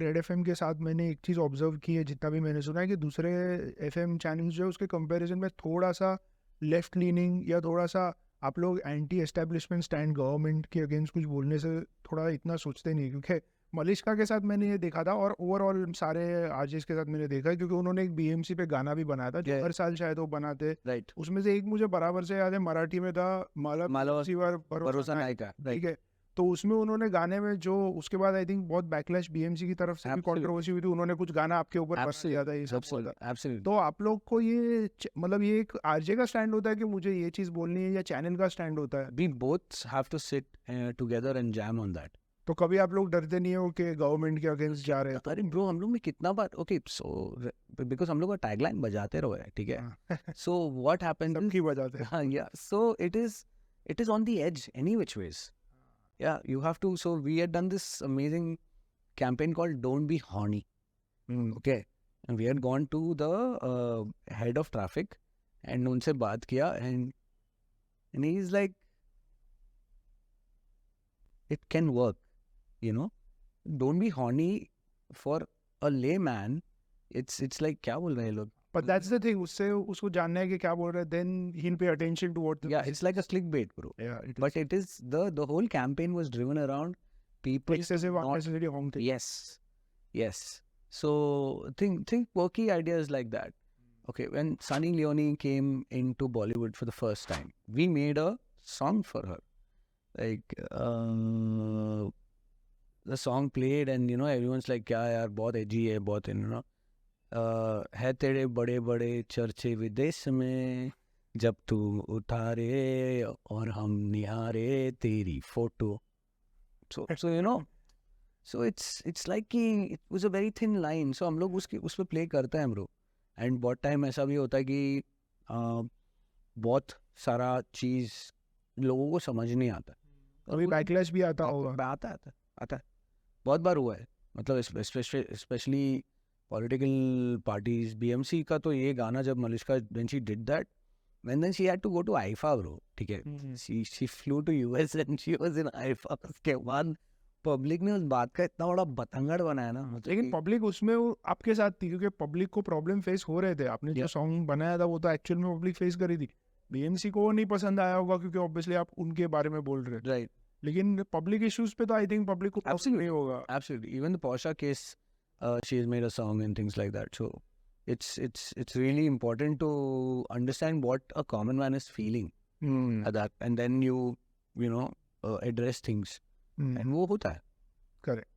Red FM के साथ मैंने एक चीज़ ऑब्जर्व की है, जितना भी मैंने सुना है, कि दूसरे एफएम चैनल्स जो है उसके कंपैरिजन में थोड़ा सा लेफ्ट लीनिंग, या थोड़ा सा आप लोग एंटी एस्टेब्लिशमेंट स्टैंड, गवर्नमेंट के अगेंस्ट कुछ बोलने से थोड़ा इतना सोचते नहीं, क्योंकि मलिश्का के साथ मैंने ये देखा था, और ओवरऑल सारे आर्टिस्ट के साथ मैंने देखा है, क्योंकि उन्होंने एक बीएमसी पे गाना भी बनाया था जो Yeah. हर साल शायद वो बनाते। राइट, उसमें से एक मुझे बराबर से याद है, मराठी में था, मालवा मालवा भरोसा नायक, नायका, ठीक राइट, है। तो उसमें उन्होंने गाने में जो, उसके बाद आई थिंक बहुत बैकलैश बीएमसी की तरफ से भी एब्सोल्युटली, कंट्रोवर्सी हुई थी, उन्होंने कुछ गाना आपके ऊपर बना दिया था, ये सब हुआ था। Absolutely, absolutely. तो आप लोग को ये मतलब ये एक आरजे का स्टैंड होता है कि मुझे ये चीज़ बोलनी है, या चैनल का स्टैंड होता है? We both have to sit together and jam on that. तो कभी आप लोग डरते नहीं हो कि गवर्नमेंट के अगेंस्ट जा रहे हैं तो? अरे ब्रो, हम लोग में कितना बार, ओके, सो बिकॉज हम लोग का टैगलाइन बजाते रहो है, ठीक है. हाँ, सो व्हाट हैपेंस, सबकी बजाते हैं। हाँ, या, सो it is on the edge any which ways. Yeah, you have to. So we had done this amazing campaign called "Don't Be Horny." Okay, and we had gone to the head of traffic and उनसे बात किया, and he's like, it can work, you know. Don't be horny for a layman. It's like क्या बोल रहे हैं लोग? But that's the thing, उससे उसको जानना है कि क्या बोल रहे हैं, then he'll pay attention to what the Yeah, it's like a clickbait, bro. yeah, it But it is the whole campaign was driven around people excessive not. unnecessary haunting. Yes. So think quirky ideas like that. Okay, when Sunny Leone came into Bollywood for the first time, we made a song for her. Like the song played, and you know everyone's like, "क्या यार, बहुत edgy है, बहुत, you know, है तेरे बड़े बड़े चर्चे विदेश में, जब तू उतारे और हम निहारे तेरी photo." So you know, so it's like कि it was a very thin line. So हम लोग उस पे play करते हैं bro. And बहुत time ऐसा भी होता है कि बहुत सारा चीज लोगों को समझ नहीं आता. अभी बैकलैश भी आता होगा। आता है, बहुत बार हुआ है. मतलब स्पेशली पॉलिटिकल पार्टीज, बीएमसी का तो ये गाना जब Malishka, when she did that, when then she had to go to IIFA bro, ठीक है, she flew to US and she was in IIFA. उसके बाद पब्लिक ने उस बात का इतना बड़ा बतंगड़ बनाया ना, मतलब लेकिन पब्लिक उसमें आपके साथ थी, क्योंकि पब्लिक को प्रॉब्लम फेस हो रहे थे। आपने जो सॉन्ग बनाया था वो तो एक्चुअल में पब्लिक फेस करी थी। बीएमसी को नहीं पसंद आया होगा, क्योंकि ऑब्वियसली आप उनके बारे में बोल रहे थे, राइट. लेकिन पब्लिक इश्यूज पे तो आई थिंक पब्लिक को पसंद नहीं होगा। Absolutely. Even the Porsche case, she has made a song and things like that. So it's really important to understand what a common man is feeling at that, and then you know address things, and वो होता है. Correct.